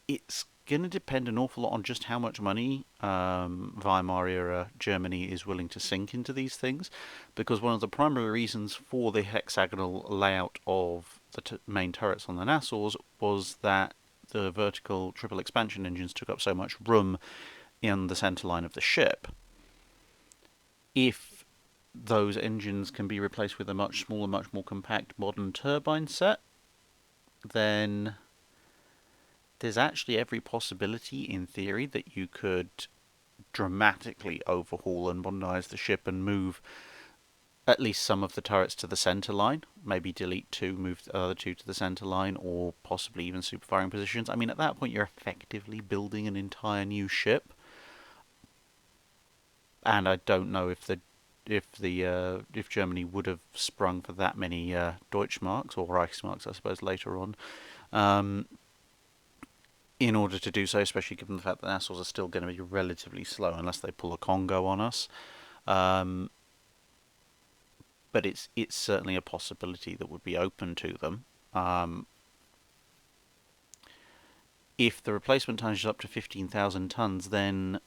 it's going to depend an awful lot on just how much money Weimar era Germany is willing to sink into these things, because one of the primary reasons for the hexagonal layout of the main turrets on the Nassaus was that the vertical triple expansion engines took up so much room in the centerline of the ship. If those engines can be replaced with a much smaller, much more compact modern turbine set, then there's actually every possibility, in theory, that you could dramatically overhaul and modernise the ship and move at least some of the turrets to the centre line. Maybe delete 2, move the other 2 to the centre line, or possibly even super firing positions. I mean, at that point, you're effectively building an entire new ship. And I don't know if Germany would have sprung for that many Deutschmarks or Reichsmarks, I suppose, later on. in order to do so, especially given the fact that Nassaus are still going to be relatively slow unless they pull a Congo on us. But it's certainly a possibility that would be open to them. If the replacement tonnage is up to 15,000 tons, then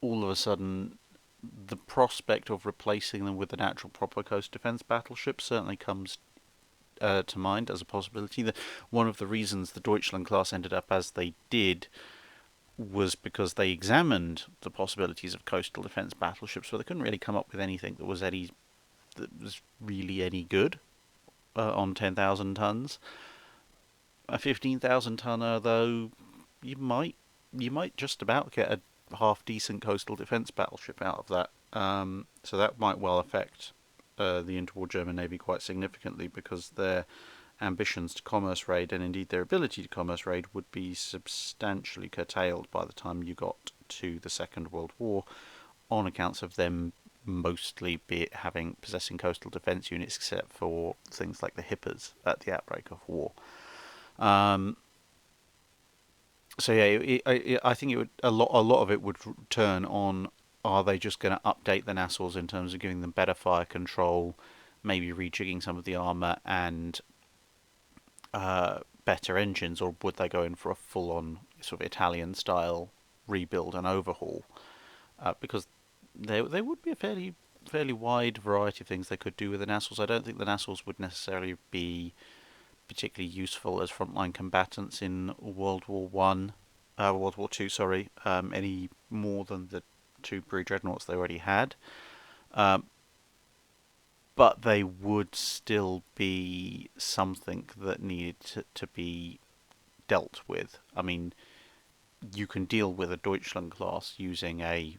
all of a sudden the prospect of replacing them with an actual proper coast defence battleship certainly comes to mind as a possibility. One of the reasons the Deutschland class ended up as they did was because they examined the possibilities of coastal defence battleships, but they couldn't really come up with anything that was really any good on 10,000 tons. A 15,000 tonner, though, you might just about get a half decent coastal defence battleship out of that. So that might well affect the interwar German Navy quite significantly, because their ambitions to commerce raid, and indeed their ability to commerce raid, would be substantially curtailed by the time you got to the Second World War, on accounts of them mostly possessing coastal defence units, except for things like the Hippers at the outbreak of war. So yeah, I think it would a lot of it would turn on, are they just going to update the Nassau's in terms of giving them better fire control, maybe rejigging some of the armour and better engines, or would they go in for a full-on sort of Italian-style rebuild and overhaul? Because there would be a fairly wide variety of things they could do with the Nassau's. I don't think the Nassau's would necessarily be particularly useful as frontline combatants in World War Two, any more than the two pre-dreadnaughts they already had. But they would still be something that needed to be dealt with. I mean, you can deal with a Deutschland class using a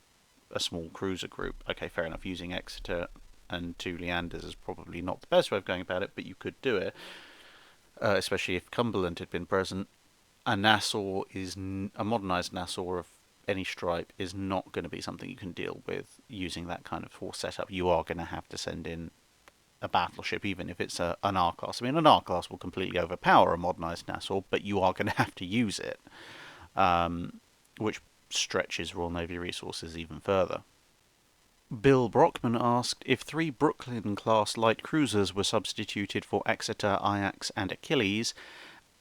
small cruiser group. Okay, fair enough, using Exeter and two Leanders is probably not the best way of going about it, but you could do it. Especially if Cumberland had been present. A Nassau a modernised Nassau of any stripe is not going to be something you can deal with using that kind of force setup. You are going to have to send in a battleship, even if it's an R-class. I mean, an R-class will completely overpower a modernised Nassau, but you are going to have to use it, which stretches Royal Navy resources even further. Bill Brockman asked, if 3 Brooklyn-class light cruisers were substituted for Exeter, Ajax and Achilles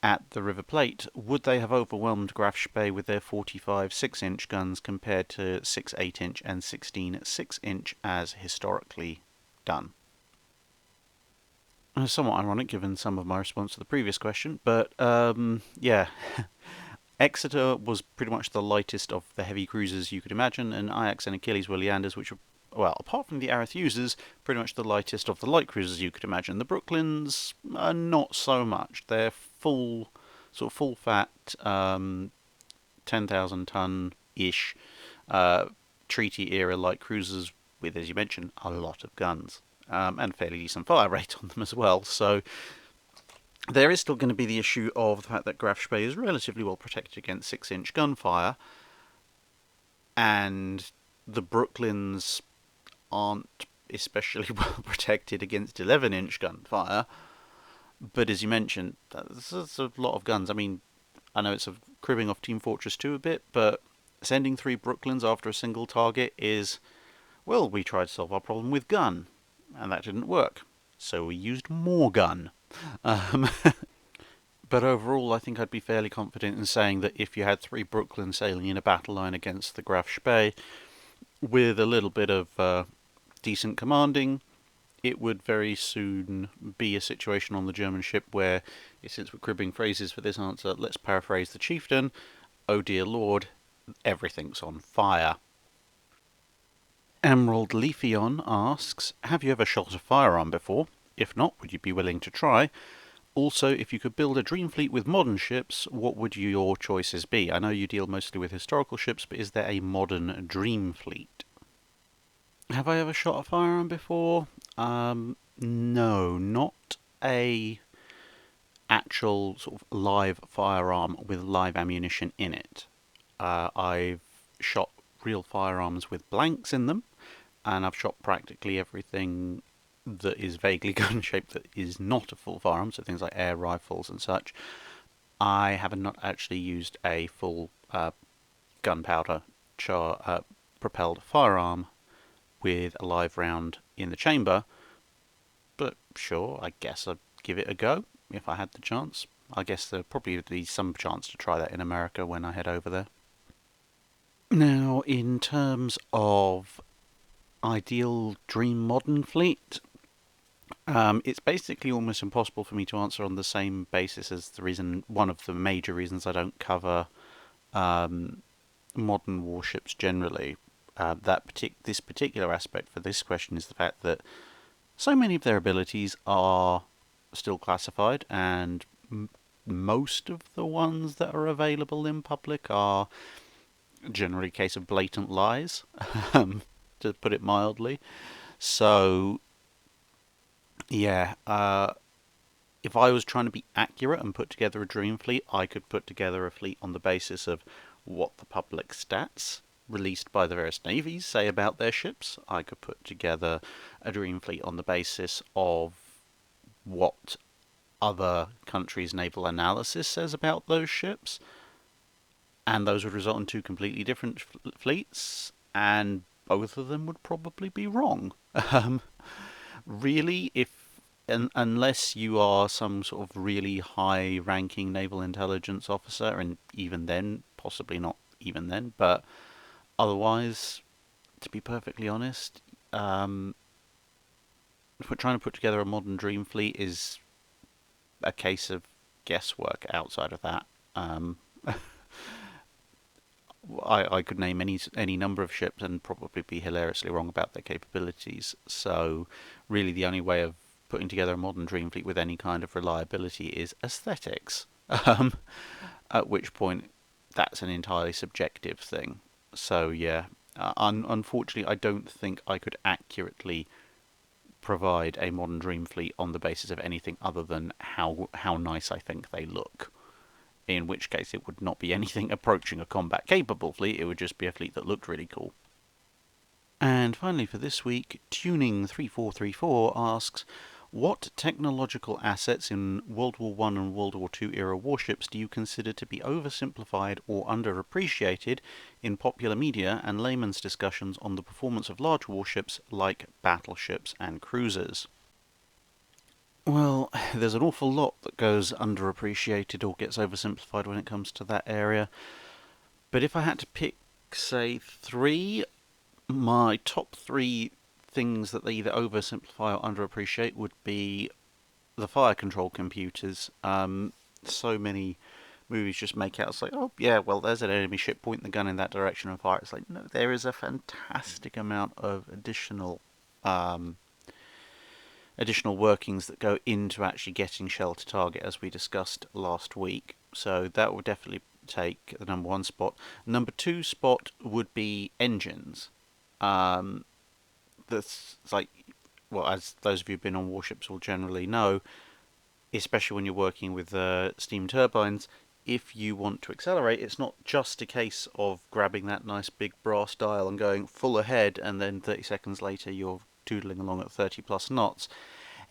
at the River Plate, would they have overwhelmed Graf Spee with their 45 6-inch guns compared to 6 8-inch and 16 6-inch as historically done? Somewhat ironic given some of my response to the previous question, but yeah. Exeter was pretty much the lightest of the heavy cruisers you could imagine, and Ajax and Achilles were Leanders, which were, well, apart from the Arethuses, pretty much the lightest of the light cruisers you could imagine. The Brooklyns are not so much. They're full fat, 10,000 ton-ish treaty era light cruisers with, as you mentioned, a lot of guns, and fairly decent fire rate on them as well. So there is still going to be the issue of the fact that Graf Spee is relatively well protected against 6-inch gunfire, and the Brooklyns aren't especially well protected against 11-inch gunfire. But as you mentioned, that's a lot of guns. I mean, I know it's a cribbing off Team Fortress 2 a bit, but sending 3 Brooklyns after a single target is, well, we tried to solve our problem with gun, and that didn't work, so we used more gun. But overall, I think I'd be fairly confident in saying that if you had 3 Brooklyn sailing in a battle line against the Graf Spee, with a little bit of decent commanding, it would very soon be a situation on the German ship where, since we're cribbing phrases for this answer, let's paraphrase the chieftain: oh dear lord, everything's on fire. Emerald Leafeon asks, have you ever shot a firearm before? If not, would you be willing to try? Also, if you could build a dream fleet with modern ships, what would your choices be? I know you deal mostly with historical ships, but is there a modern dream fleet? Have I ever shot a firearm before? No, not a actual sort of live firearm with live ammunition in it. I've shot real firearms with blanks in them, and I've shot practically everything that is vaguely gun-shaped that is not a full firearm, so things like air rifles and such. I have not actually used a full gunpowder propelled firearm with a live round in the chamber, but sure, I guess I'd give it a go if I had the chance. I guess there'd probably be some chance to try that in America when I head over there. Now, in terms of ideal dream modern fleet, it's basically almost impossible for me to answer on the same basis as one of the major reasons I don't cover modern warships generally. This particular aspect for this question is the fact that so many of their abilities are still classified, and most of the ones that are available in public are generally a case of blatant lies, to put it mildly. So, yeah, if I was trying to be accurate and put together a dream fleet, I could put together a fleet on the basis of what the public stats released by the various navies say about their ships. I could put together a dream fleet on the basis of what other countries' naval analysis says about those ships, and those would result in two completely different fleets, and both of them would probably be wrong. Really, unless you are some sort of really high-ranking naval intelligence officer, and even then, possibly not even then, but otherwise, to be perfectly honest, if we're trying to put together a modern dream fleet is a case of guesswork. Outside of that, I could name any number of ships and probably be hilariously wrong about their capabilities. So, really, the only way of putting together a modern dream fleet with any kind of reliability is aesthetics. At which point, that's an entirely subjective thing. So, yeah, unfortunately, I don't think I could accurately provide a modern dream fleet on the basis of anything other than how nice I think they look. In which case, it would not be anything approaching a combat-capable fleet. It would just be a fleet that looked really cool. And finally for this week, Tuning3434 asks, what technological assets in World War I and World War II era warships do you consider to be oversimplified or underappreciated in popular media and layman's discussions on the performance of large warships like battleships and cruisers? Well, there's an awful lot that goes underappreciated or gets oversimplified when it comes to that area. But if I had to pick, say, three, my top three things that they either oversimplify or underappreciate would be the fire control computers. So many movies just make out, it's like, oh, yeah, well, there's an enemy ship, point the gun in that direction and fire. It's like, no, there is a fantastic amount of additional workings that go into actually getting shell to target, as we discussed last week. So that would definitely take the number one spot. Number two spot would be engines. That's like, well, as those of you who've been on warships will generally know, especially when you're working with steam turbines, if you want to accelerate, it's not just a case of grabbing that nice big brass dial and going full ahead, and then 30 seconds later you're tootling along at 30 plus knots.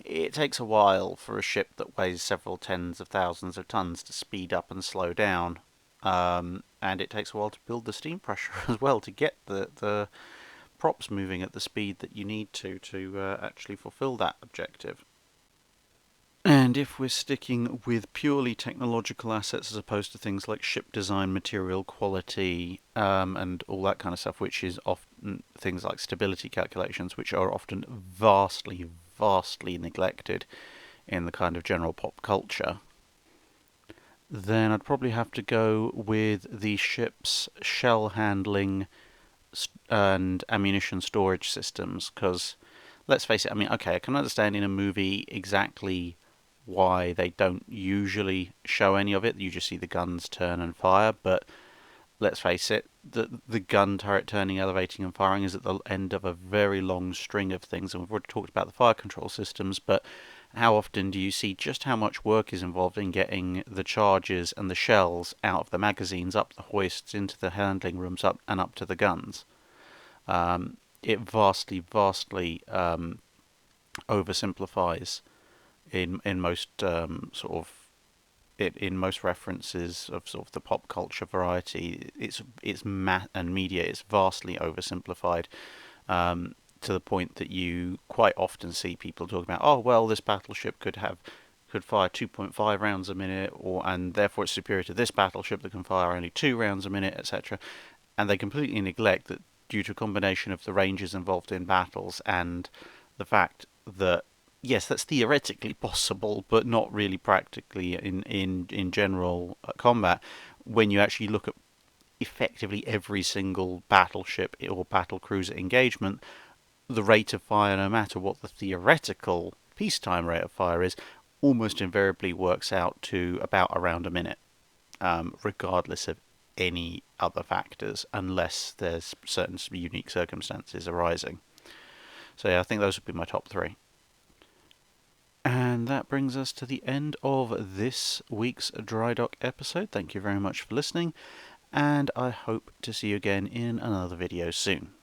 It takes a while for a ship that weighs several tens of thousands of tons to speed up and slow down, and it takes a while to build the steam pressure as well to get the props moving at the speed that you need to actually fulfill that objective. And if we're sticking with purely technological assets as opposed to things like ship design, material quality, and all that kind of stuff, which is often things like stability calculations, which are often vastly, vastly neglected in the kind of general pop culture, then I'd probably have to go with the ship's shell handling and ammunition storage systems, because let's face it, I mean, okay, I can understand in a movie exactly why they don't usually show any of it. You just see the guns turn and fire, but let's face it, the gun turret turning, elevating and firing is at the end of a very long string of things, and we've already talked about the fire control systems, but how often do you see just how much work is involved in getting the charges and the shells out of the magazines, up the hoists, into the handling rooms, up and up to the guns? It vastly, vastly oversimplifies in most sort of in most references of sort of the pop culture variety, and media, it's vastly oversimplified, to the point that you quite often see people talking about, oh well, this battleship could fire 2.5 rounds a minute, and therefore it's superior to this battleship that can fire only 2 rounds a minute, etc. And they completely neglect that due to a combination of the ranges involved in battles and the fact that yes, that's theoretically possible, but not really practically in general combat. When you actually look at effectively every single battleship or battle cruiser engagement, the rate of fire, no matter what the theoretical peacetime rate of fire is, almost invariably works out to about around a minute, regardless of any other factors, unless there's certain unique circumstances arising. So yeah, I think those would be my top 3. And that brings us to the end of this week's Drydock episode. Thank you very much for listening, and I hope to see you again in another video soon.